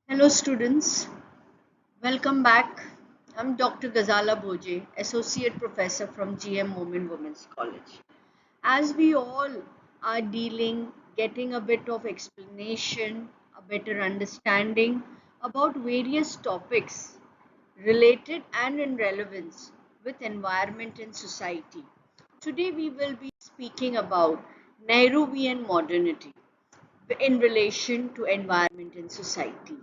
Hello students, welcome back. I'm Dr. Ghazala Bhoje, Associate Professor from GM Women's College. As we all are getting a bit of explanation, a better understanding about various topics related and in relevance with environment and society. Today we will be speaking about Nehruvian modernity in relation to environment and society.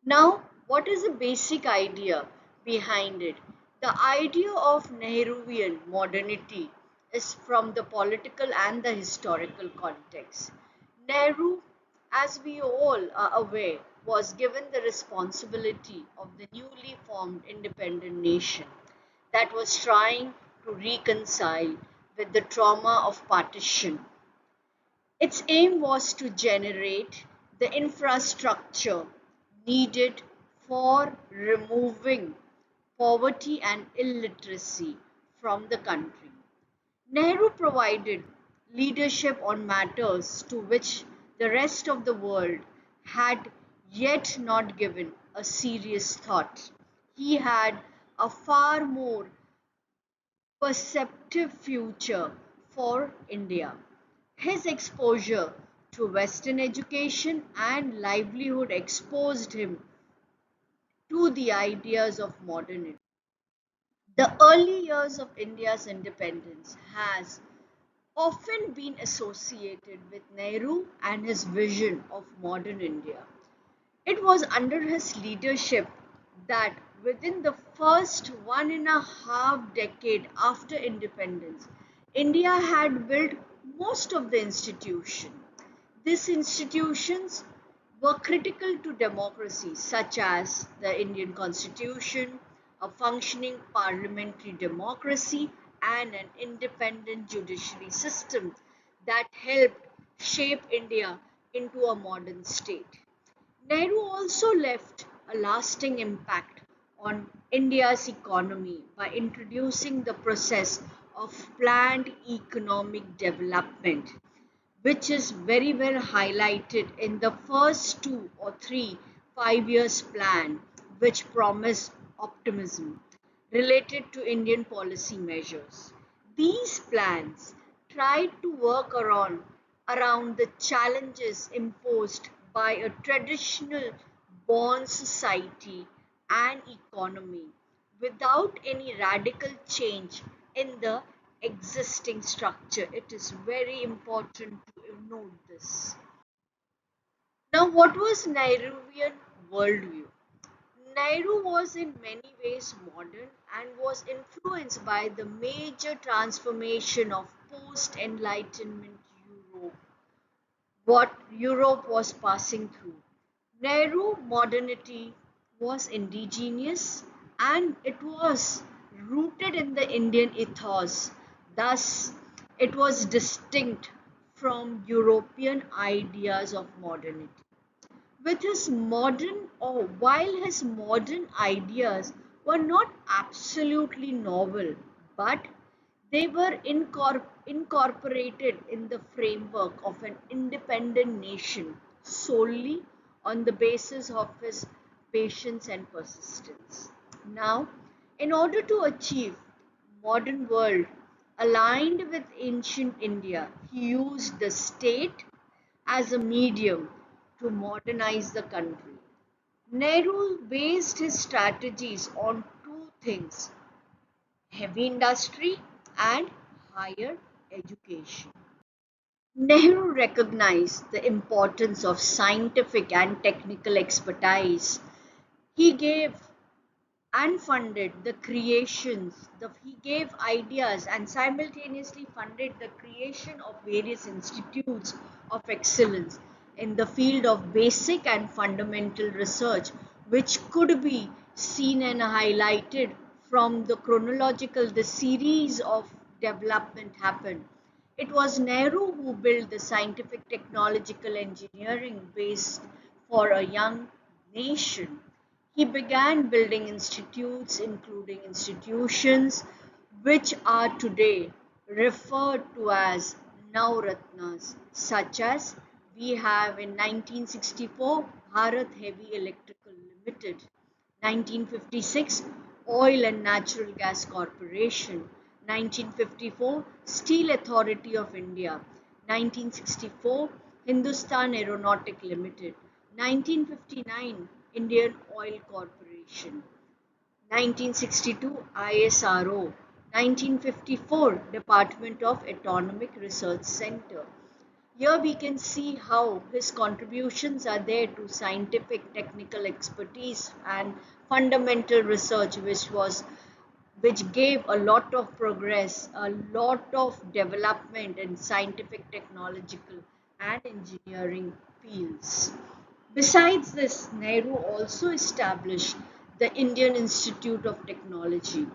Now, what is the basic idea behind it? The idea of Nehruvian modernity is from the political and the historical context. Nehru, as we all are aware, was given the responsibility of the newly formed independent nation that was trying to reconcile with the trauma of partition. Its aim was to generate the infrastructure needed for removing poverty and illiteracy from the country. Nehru provided leadership on matters to which the rest of the world had yet not given a serious thought. He had a far more perceptive future for India. His exposure to Western education and livelihood exposed him to the ideas of modernity. The early years of India's independence has often been associated with Nehru and his vision of modern India. It was under his leadership that within the first 1.5 decade after independence, India had built most of the institutions. These institutions were critical to democracy, such as the Indian Constitution, a functioning parliamentary democracy, and an independent judiciary system that helped shape India into a modern state. Nehru also left a lasting impact on India's economy by introducing the process of planned economic development, which is very well highlighted in the first 2 or 3 5 years plan, which promise optimism related to Indian policy measures. These plans tried to work around the challenges imposed by a traditional born society and economy without any radical change in the existing structure. It is very important to note this. Now, what was Nehruvian worldview? Nehru was in many ways modern and was influenced by the major transformation of post Enlightenment Europe, what Europe was passing through. Nehru modernity was indigenous and it was rooted in the Indian ethos. Thus, it was distinct from European ideas of modernity. With his modern or while his modern ideas were not absolutely novel, but they were incorporated in the framework of an independent nation solely on the basis of his patience and persistence. Now, in order to achieve modern world aligned with ancient India, he used the state as a medium to modernize the country. Nehru based his strategies on two things: heavy industry and higher education. Nehru recognized the importance of scientific and technical expertise. He gave and funded the he gave ideas and simultaneously funded the creation of various institutes of excellence in the field of basic and fundamental research, which could be seen and highlighted from the chronological the series of development happened. It was Nehru who built the scientific technological engineering base for a young nation. He began building institutes, including institutions which are today referred to as Navratnas, such as we have in 1964 Bharat Heavy Electrical Limited. 1956, Oil and Natural Gas Corporation. 1954, Steel Authority of India. 1964, Hindustan Aeronautic Limited. 1959, Indian Oil Corporation. 1962, ISRO. 1954, Department of Atomic Research Center. Here we can see how his contributions are there to scientific technical expertise and fundamental research, which gave a lot of progress, a lot of development in scientific, technological, and engineering fields. Besides this, Nehru also established the Indian Institute of Technology,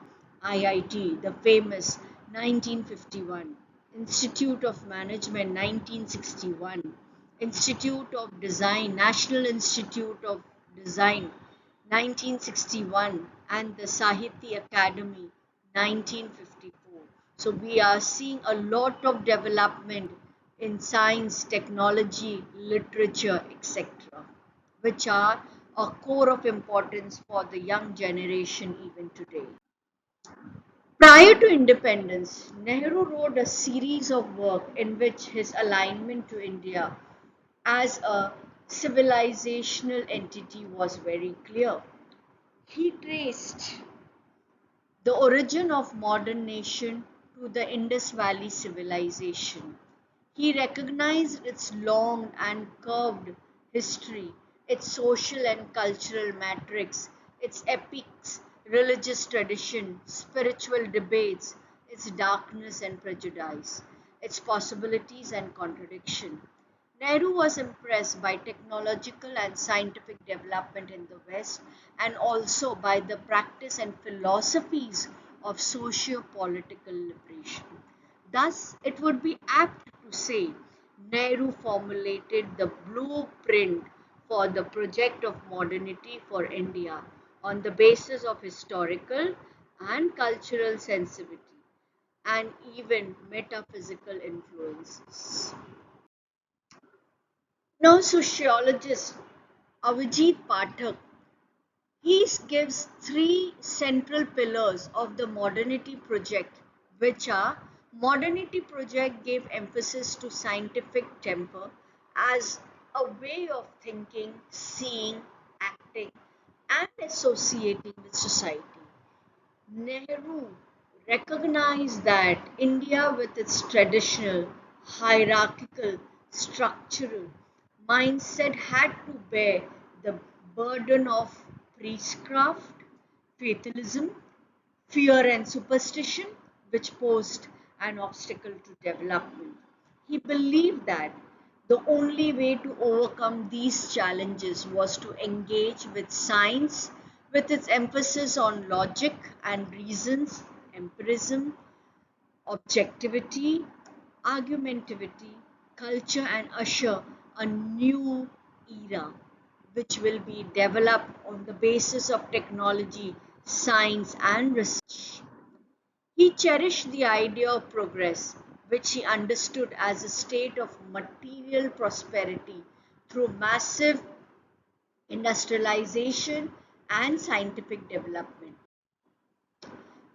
IIT, the famous 1951, Institute of Management 1961, Institute of Design, National Institute of Design 1961, and the Sahitya Academy 1954. So we are seeing a lot of development in science, technology, literature, etc., which are a core of importance for the young generation even today. Prior to independence, Nehru wrote a series of work in which his alignment to India as a civilizational entity was very clear. He traced the origin of modern nation to the Indus Valley civilization. He recognized its long and curved history, its social and cultural matrix, its epics, religious tradition, spiritual debates, its darkness and prejudice, its possibilities and contradiction. Nehru was impressed by technological and scientific development in the West and also by the practice and philosophies of socio-political liberation. Thus, it would be apt to say Nehru formulated the blueprint for the project of modernity for India on the basis of historical and cultural sensitivity and even metaphysical influences. Now, sociologist Avijit Pathak, he gives three central pillars of the modernity project, which are: modernity project gave emphasis to scientific temper as a way of thinking, seeing, acting, and associating with society. Nehru recognized that India, with its traditional, hierarchical, structural mindset, had to bear the burden of priestcraft, fatalism, fear, and superstition, which posed an obstacle to development. He believed that the only way to overcome these challenges was to engage with science, with its emphasis on logic and reasons, empirism, objectivity, argumentativity, culture, and usher a new era which will be developed on the basis of technology, science, and research. He cherished the idea of progress, which he understood as a state of material prosperity through massive industrialization and scientific development.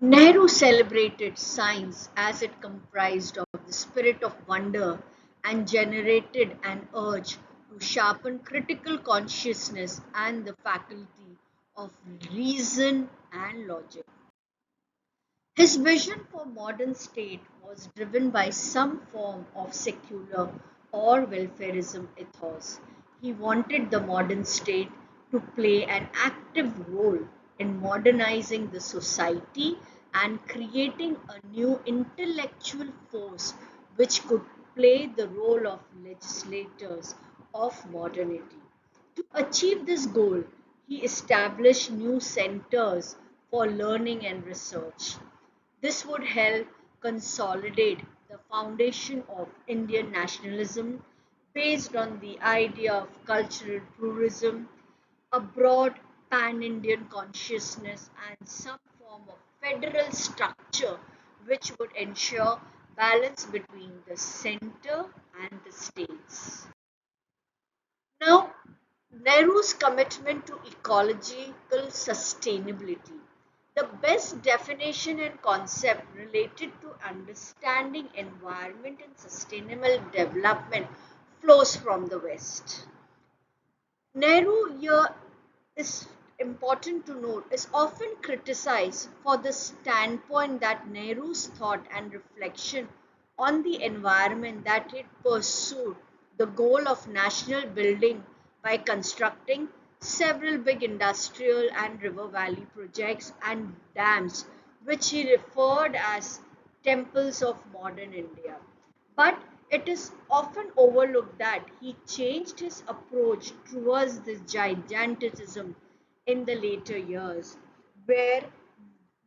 Nehru celebrated science as it comprised of the spirit of wonder and generated an urge to sharpen critical consciousness and the faculty of reason and logic. His vision for modern state was driven by some form of secular or welfarism ethos. He wanted the modern state to play an active role in modernizing the society and creating a new intellectual force which could play the role of legislators of modernity. To achieve this goal, he established new centers for learning and research. This would help consolidate the foundation of Indian nationalism based on the idea of cultural pluralism, a broad pan Indian consciousness, and some form of federal structure which would ensure balance between the center and the states. Now, Nehru's commitment to ecological sustainability. The best definition and concept related to understanding environment and sustainable development flows from the West. Nehru here is important to note is often criticized for the standpoint that Nehru's thought and reflection on the environment that it pursued the goal of national building by constructing several big industrial and river valley projects and dams which he referred as temples of modern India. But it is often overlooked that he changed his approach towards this gigantism in the later years, where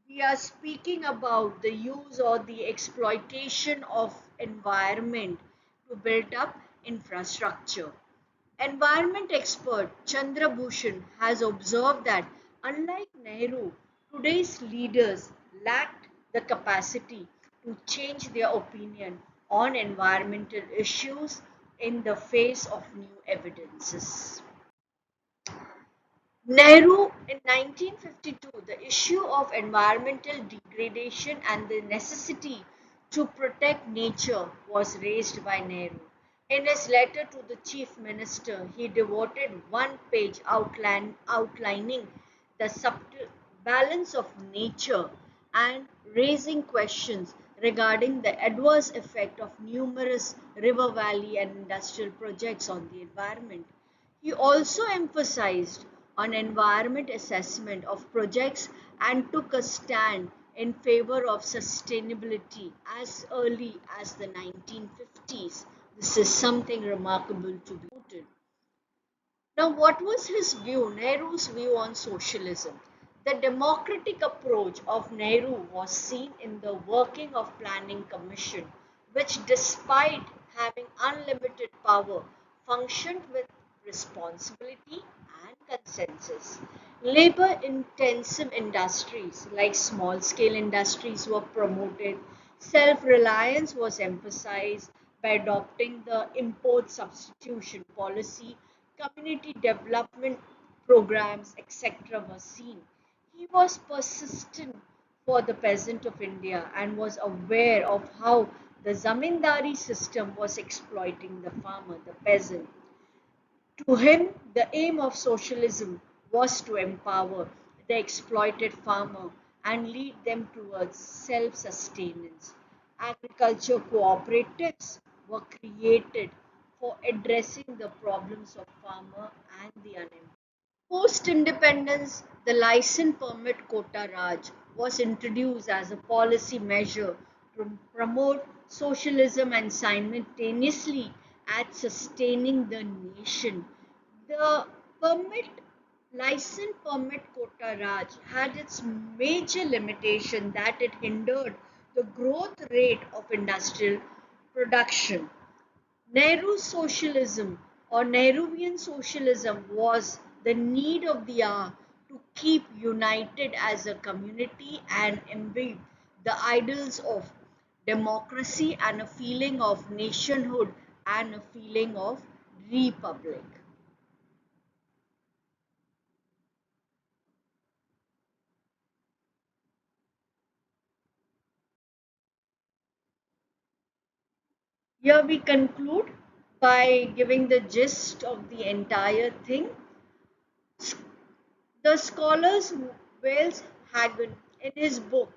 we are speaking about the use or the exploitation of environment to build up infrastructure. Environment expert Chandra Bhushan has observed that unlike Nehru, today's leaders lacked the capacity to change their opinion on environmental issues in the face of new evidences. Nehru in 1952, the issue of environmental degradation and the necessity to protect nature was raised by Nehru. In his letter to the Chief Minister, he devoted one page outlining the subtle balance of nature and raising questions regarding the adverse effect of numerous river valley and industrial projects on the environment. He also emphasized on environment assessment of projects and took a stand in favor of sustainability as early as the 1950s. This is something remarkable to be noted. Now, what was his view, Nehru's view on socialism? The democratic approach of Nehru was seen in the working of Planning Commission, which despite having unlimited power, functioned with responsibility and consensus. Labor intensive industries like small scale industries were promoted, self reliance was emphasized by adopting the import substitution policy, community development programs, etc. were seen. He was persistent for the peasant of India and was aware of how the zamindari system was exploiting the farmer, the peasant. To him, the aim of socialism was to empower the exploited farmer and lead them towards self sustenance. Agriculture cooperatives were created for addressing the problems of farmer and the unemployed. Post independence, the license permit quota Raj was introduced as a policy measure to promote socialism and simultaneously at sustaining the nation. The permit license permit quota Raj had its major limitation that it hindered the growth rate of industrial production. Nehru's socialism or Nehruvian socialism was the need of the hour to keep united as a community and imbibe the ideals of democracy and a feeling of nationhood and a feeling of republic. Here we conclude by giving the gist of the entire thing. The scholars Wales Hagen in his book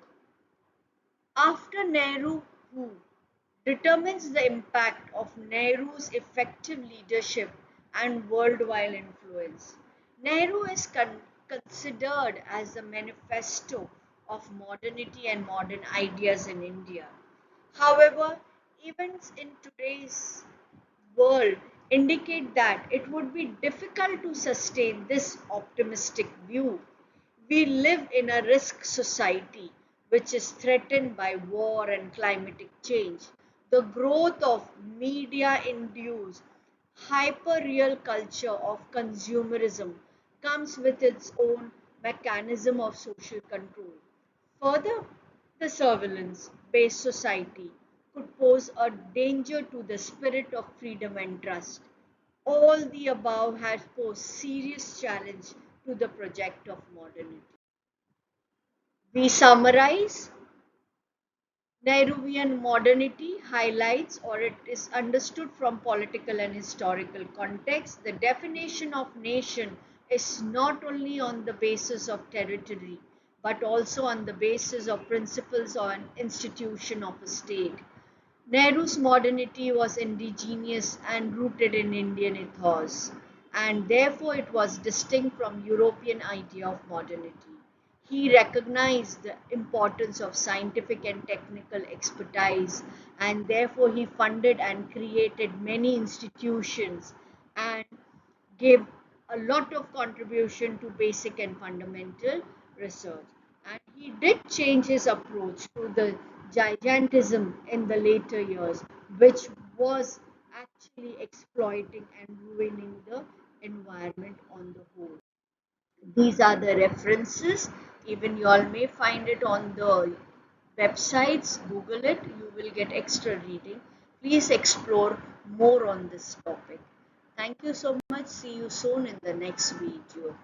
After Nehru Who determines the impact of Nehru's effective leadership and worldwide influence. Nehru is considered as the manifesto of modernity and modern ideas in India. However, events in today's world indicate that it would be difficult to sustain this optimistic view. We live in a risk society which is threatened by war and climatic change. The growth of media induced hyper-real culture of consumerism comes with its own mechanism of social control. Further, the surveillance-based society could pose a danger to the spirit of freedom and trust. All the above has posed serious challenge to the project of modernity. We summarize. Nehruvian modernity highlights, or it is understood from political and historical context, the definition of nation is not only on the basis of territory, but also on the basis of principles or an institution of a state. Nehru's modernity was indigenous and rooted in Indian ethos, and therefore it was distinct from European idea of modernity. He recognized the importance of scientific and technical expertise, and therefore he funded and created many institutions and gave a lot of contribution to basic and fundamental research. And he did change his approach to the gigantism in the later years, which was actually exploiting and ruining the environment on the whole. These are the references. Even you all may find it on the websites. Google it. You will get extra reading. Please explore more on this topic. Thank you so much. See you soon in the next video.